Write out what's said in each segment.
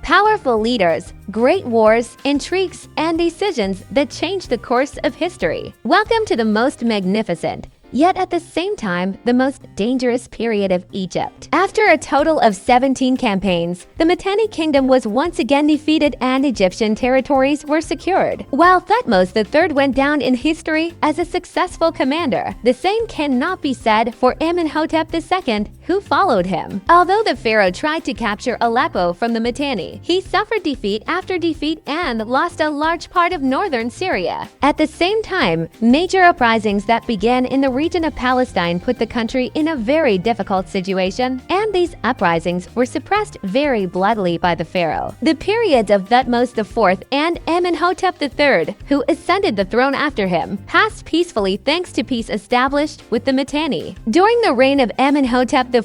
Powerful leaders, great wars, intrigues, and decisions that changed the course of history. Welcome to the most magnificent, yet at the same time, the most dangerous period of Egypt. After a total of 17 campaigns, the Mitanni kingdom was once again defeated and Egyptian territories were secured. While Thutmose III went down in history as a successful commander, the same cannot be said for Amenhotep II, who followed him. Although the pharaoh tried to capture Aleppo from the Mitanni, he suffered defeat after defeat and lost a large part of northern Syria. At the same time, major uprisings that began in the region of Palestine put the country in a very difficult situation, and these uprisings were suppressed very bloodily by the pharaoh. The periods of Thutmose IV and Amenhotep III, who ascended the throne after him, passed peacefully thanks to peace established with the Mitanni. During the reign of Amenhotep IV,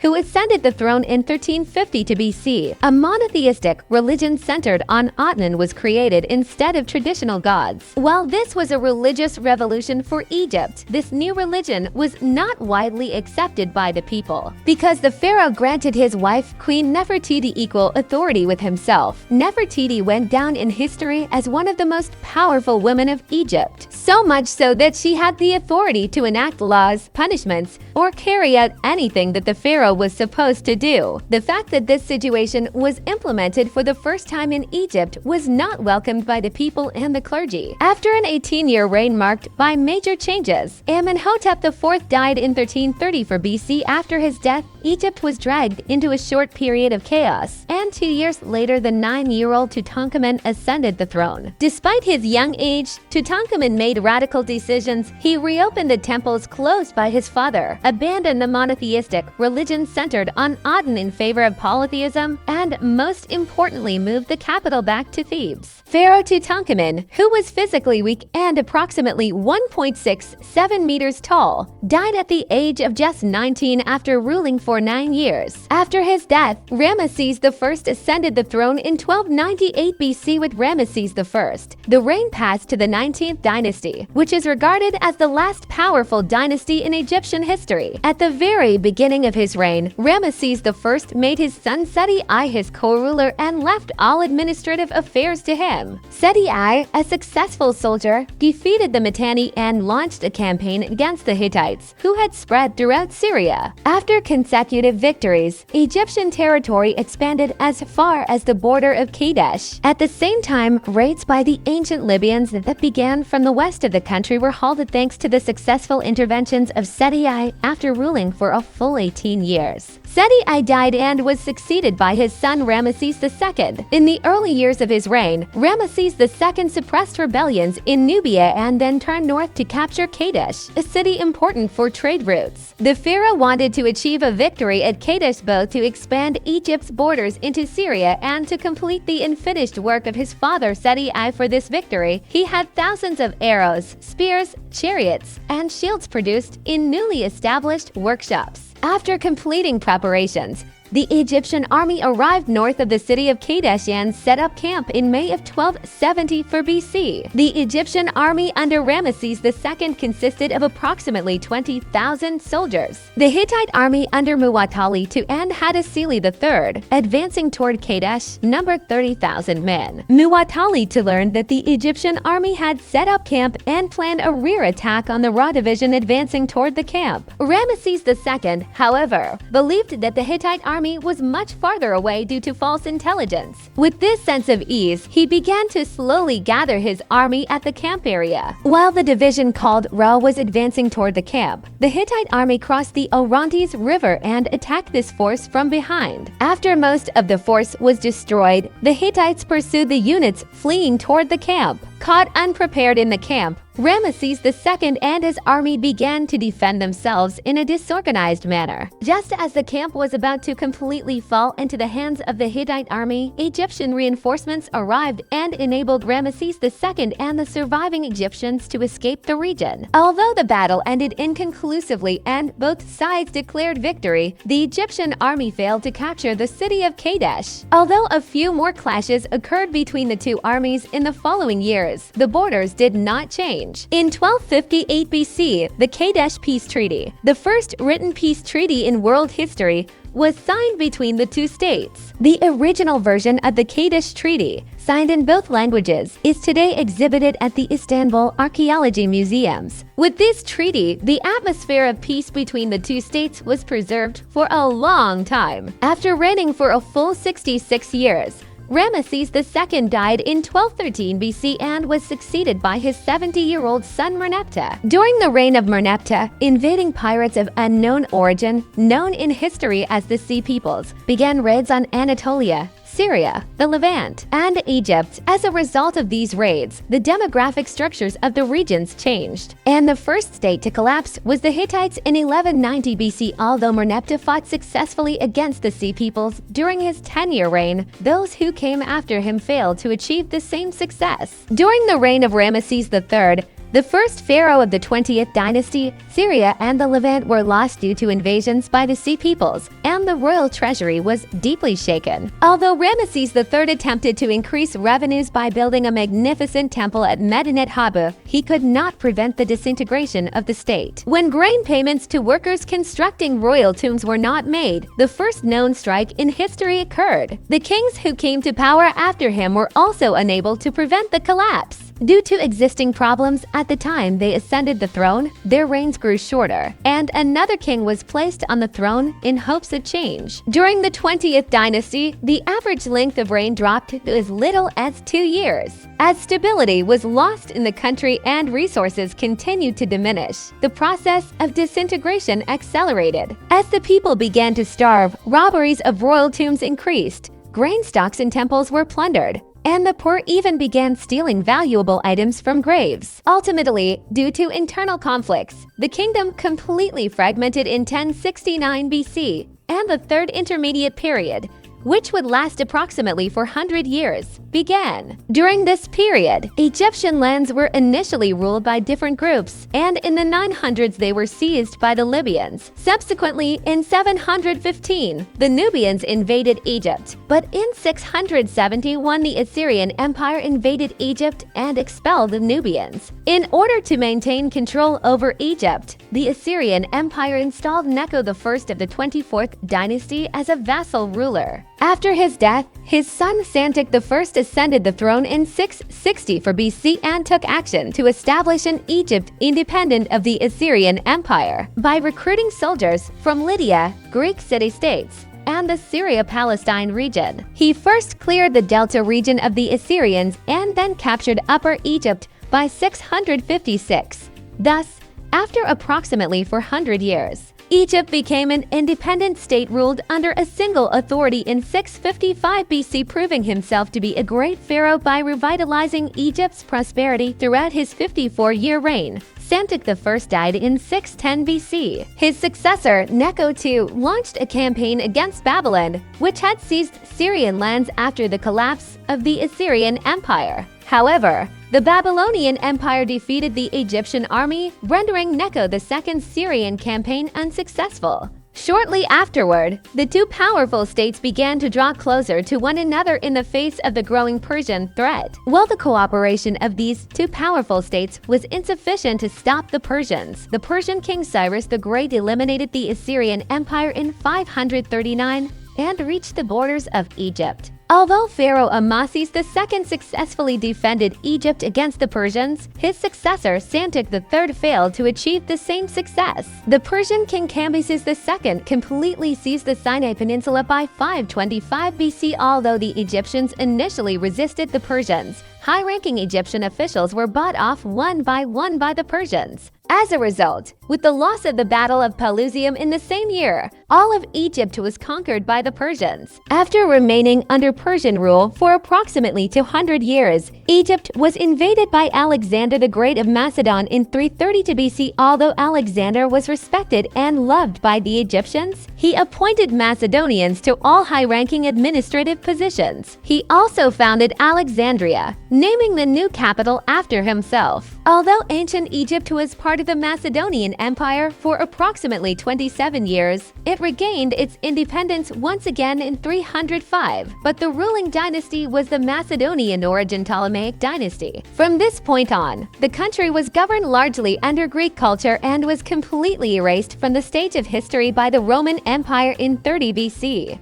who ascended the throne in 1350 BC, a monotheistic religion centered on Aten was created instead of traditional gods. While this was a religious revolution for Egypt, this new religion was not widely accepted by the people. Because the pharaoh granted his wife, Queen Nefertiti, equal authority with himself, Nefertiti went down in history as one of the most powerful women of Egypt. So much so that she had the authority to enact laws, punishments, or carry out anything that the pharaoh was supposed to do. The fact that this situation was implemented for the first time in Egypt was not welcomed by the people and the clergy. After an 18-year reign marked by major changes, Amenhotep IV died in 1330 BC. After his death, Egypt was dragged into a short period of chaos, and 2 years later the 9-year-old Tutankhamun ascended the throne. Despite his young age, Tutankhamun made radical decisions. He reopened the temples closed by his father, abandoned the monotheistic religion centered on Aten in favor of polytheism, and most importantly moved the capital back to Thebes. Pharaoh Tutankhamun, who was physically weak and approximately 1.67 meters tall, died at the age of just 19 after ruling for 9 years. After his death, Ramesses I ascended the throne in 1298 BC with Ramesses I. The reign passed to the 19th dynasty, which is regarded as the last powerful dynasty in Egyptian history. At the very beginning of his reign, Ramesses I made his son Seti I his co-ruler and left all administrative affairs to him. Seti I, a successful soldier, defeated the Mitanni and launched a campaign against the Hittites, who had spread throughout Syria. After consecutive victories, Egyptian territory expanded as far as the border of Kadesh. At the same time, raids by the ancient Libyans that began from the west of the country were halted thanks to the successful interventions of Seti I after ruling for a full 18 years. Seti I died and was succeeded by his son Ramesses II. In the early years of his reign, Ramesses II suppressed rebellions in Nubia and then turned north to capture Kadesh, a city important for trade routes. The pharaoh wanted to achieve a victory at Kadesh both to expand Egypt's borders into Syria and to complete the unfinished work of his father Seti I. For this victory, he had thousands of arrows, spears, chariots, and shields produced in newly established workshops. After completing preparations, the Egyptian army arrived north of the city of Kadesh and set up camp in May of 1270 BC. The Egyptian army under Ramesses II consisted of approximately 20,000 soldiers. The Hittite army under Muwatalli II and Hattusili III, advancing toward Kadesh, numbered 30,000 men. Muwatalli II learned that the Egyptian army had set up camp and planned a rear attack on the Ra division advancing toward the camp. Ramesses II, however, believed that the Hittite army was much farther away due to false intelligence. With this sense of ease, he began to slowly gather his army at the camp area. While the division called Ra was advancing toward the camp, the Hittite army crossed the Orontes River and attacked this force from behind. After most of the force was destroyed, the Hittites pursued the units fleeing toward the camp. Caught unprepared in the camp, Ramesses II and his army began to defend themselves in a disorganized manner. Just as the camp was about to completely fall into the hands of the Hittite army, Egyptian reinforcements arrived and enabled Ramesses II and the surviving Egyptians to escape the region. Although the battle ended inconclusively and both sides declared victory, the Egyptian army failed to capture the city of Kadesh. Although a few more clashes occurred between the two armies in the following years, the borders did not change. change. In 1258 BC, the Kadesh Peace Treaty, the first written peace treaty in world history, was signed between the two states. The original version of the Kadesh Treaty, signed in both languages, is today exhibited at the Istanbul Archaeology Museums. With this treaty, the atmosphere of peace between the two states was preserved for a long time. After reigning for a full 66 years, Ramesses II died in 1213 BC and was succeeded by his 70-year-old son Merneptah. During the reign of Merneptah, invading pirates of unknown origin, known in history as the Sea Peoples, began raids on Anatolia, Syria, the Levant, and Egypt. As a result of these raids, the demographic structures of the regions changed, and the first state to collapse was the Hittites in 1190 BC. Although Merneptah fought successfully against the Sea Peoples during his 10-year reign, those who came after him failed to achieve the same success. During the reign of Ramesses III, the first pharaoh of the 20th dynasty, Syria and the Levant were lost due to invasions by the Sea Peoples, and the royal treasury was deeply shaken. Although Ramesses III attempted to increase revenues by building a magnificent temple at Medinet Habu, he could not prevent the disintegration of the state. When grain payments to workers constructing royal tombs were not made, the first known strike in history occurred. The kings who came to power after him were also unable to prevent the collapse. Due to existing problems at the time they ascended the throne, their reigns grew shorter, and another king was placed on the throne in hopes of change. During the 20th dynasty, the average length of reign dropped to as little as 2 years. As stability was lost in the country and resources continued to diminish, the process of disintegration accelerated. As the people began to starve, robberies of royal tombs increased, grain stocks in temples were plundered, and the poor even began stealing valuable items from graves. Ultimately, due to internal conflicts, the kingdom completely fragmented in 1069 BC, and the Third Intermediate Period, which would last approximately 400 years, began. During this period, Egyptian lands were initially ruled by different groups, and in the 900s they were seized by the Libyans. Subsequently, in 715, the Nubians invaded Egypt, but in 671 the Assyrian Empire invaded Egypt and expelled the Nubians. In order to maintain control over Egypt, the Assyrian Empire installed Necho I of the 24th dynasty as a vassal ruler. After his death, his son Santik I ascended the throne in 664 BC and took action to establish an Egypt independent of the Assyrian Empire by recruiting soldiers from Lydia, Greek city-states, and the Syria-Palestine region. He first cleared the Delta region of the Assyrians and then captured Upper Egypt by 656. Thus, after approximately 400 years, Egypt became an independent state ruled under a single authority in 655 BC, proving himself to be a great pharaoh by revitalizing Egypt's prosperity throughout his 54-year reign. Santik I died in 610 BC. His successor, Necho II, launched a campaign against Babylon, which had seized Syrian lands after the collapse of the Assyrian Empire. However, the Babylonian Empire defeated the Egyptian army, rendering Necho II's Syrian campaign unsuccessful. Shortly afterward, the two powerful states began to draw closer to one another in the face of the growing Persian threat. While the cooperation of these two powerful states was insufficient to stop the Persians, the Persian king Cyrus the Great eliminated the Assyrian Empire in 539 and reached the borders of Egypt. Although Pharaoh Amasis II successfully defended Egypt against the Persians, his successor Santik III failed to achieve the same success. The Persian king Cambyses II completely seized the Sinai Peninsula by 525 BC. Although the Egyptians initially resisted the Persians, high-ranking Egyptian officials were bought off one by the Persians. As a result, with the loss of the Battle of Pelusium in the same year, all of Egypt was conquered by the Persians. After remaining under Persian rule for approximately 200 years, Egypt was invaded by Alexander the Great of Macedon in 332 BC. Although Alexander was respected and loved by the Egyptians, he appointed Macedonians to all high-ranking administrative positions. He also founded Alexandria, naming the new capital after himself. Although ancient Egypt was part part of the Macedonian Empire for approximately 27 years. It regained its independence once again in 305, but the ruling dynasty was the Macedonian origin Ptolemaic Dynasty. From this point on, the country was governed largely under Greek culture and was completely erased from the stage of history by the Roman Empire in 30 BC.